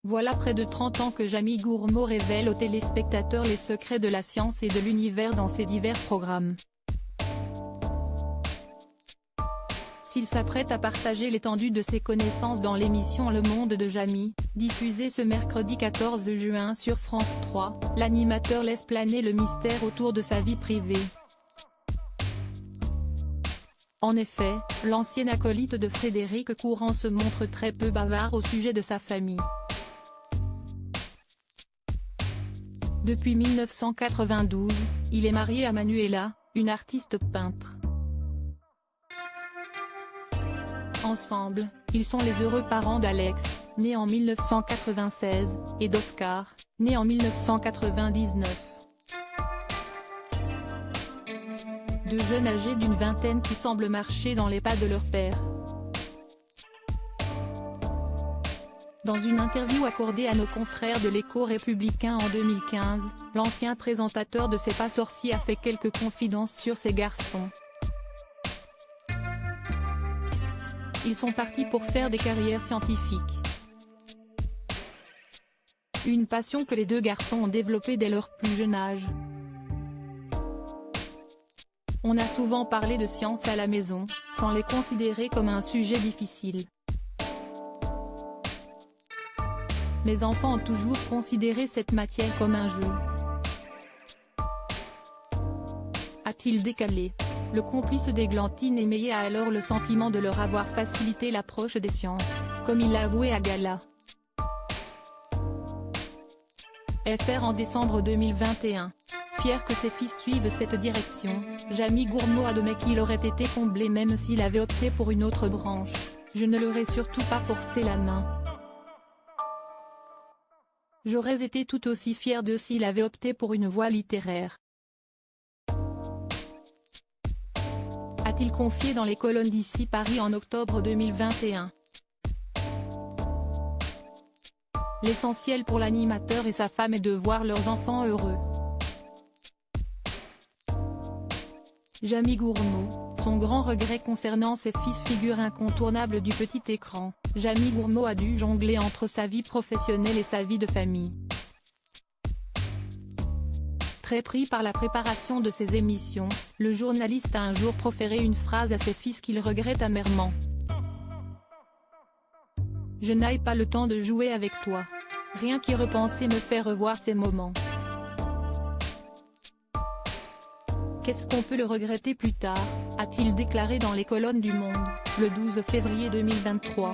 Voilà près de 30 ans que Jamie Gourmaud révèle aux téléspectateurs les secrets de la science et de l'univers dans ses divers programmes. S'il s'apprête à partager l'étendue de ses connaissances dans l'émission Le Monde de Jamie, diffusée ce mercredi 14 juin sur France 3, l'animateur laisse planer le mystère autour de sa vie privée. En effet, l'ancien acolyte de Frédéric Courant se montre très peu bavard au sujet de sa famille. Depuis 1992, il est marié à Manuela, une artiste peintre. Ensemble, ils sont les heureux parents d'Alex, né en 1996, et d'Oscar, né en 1999. Deux jeunes âgés d'une vingtaine qui semblent marcher dans les pas de leur père. Dans une interview accordée à nos confrères de l'Écho républicain en 2015, l'ancien présentateur de C'est pas sorcier a fait quelques confidences sur ces garçons. Ils sont partis pour faire des carrières scientifiques. Une passion que les deux garçons ont développée dès leur plus jeune âge. On a souvent parlé de science à la maison, sans les considérer comme un sujet difficile. Mes enfants ont toujours considéré cette matière comme un jeu. A-t-il décalé? Le complice d'Églantine Émeillé a alors le sentiment de leur avoir facilité l'approche des sciences, comme il l'a avoué à gala. FR en décembre 2021. Fier que ses fils suivent cette direction, Jamie Gourmaud admet qu'il aurait été comblé même s'il avait opté pour une autre branche. Je ne leur ai surtout pas forcé la main. J'aurais été tout aussi fier d'eux s'il avait opté pour une voie littéraire. A-t-il confié dans les colonnes d'Ici Paris en octobre 2021. L'essentiel pour l'animateur et sa femme est de voir leurs enfants heureux. Jamie Gourmaud, son grand regret concernant ses fils figure incontournable du petit écran. Jamie Gourmaud a dû jongler entre sa vie professionnelle et sa vie de famille. Très pris par la préparation de ses émissions, le journaliste a un jour proféré une phrase à ses fils qu'il regrette amèrement. « Je n'ai pas le temps de jouer avec toi. Rien qu'y repenser me fait revoir ces moments. Qu'est-ce qu'on peut le regretter plus tard ?» a-t-il déclaré dans les colonnes du Monde, le 12 février 2023.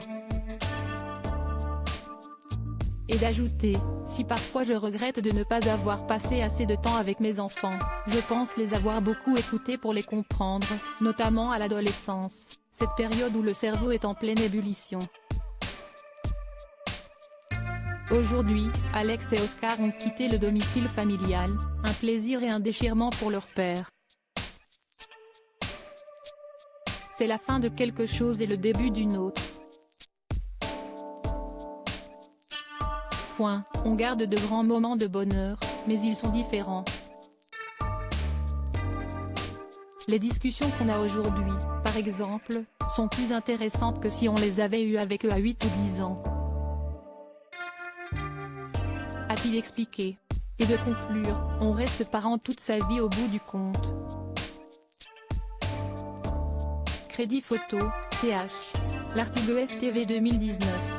Et d'ajouter, si parfois je regrette de ne pas avoir passé assez de temps avec mes enfants, je pense les avoir beaucoup écoutés pour les comprendre, notamment à l'adolescence, cette période où le cerveau est en pleine ébullition. Aujourd'hui, Alex et Oscar ont quitté le domicile familial, un plaisir et un déchirement pour leur père. C'est la fin de quelque chose et le début d'une autre. On garde de grands moments de bonheur, mais ils sont différents. Les discussions qu'on a aujourd'hui, par exemple, sont plus intéressantes que si on les avait eues avec eux à 8 ou 10 ans. A-t-il expliqué. Et de conclure, on reste parent toute sa vie au bout du compte. Crédit photo, ch. L'Artigo FTV 2019.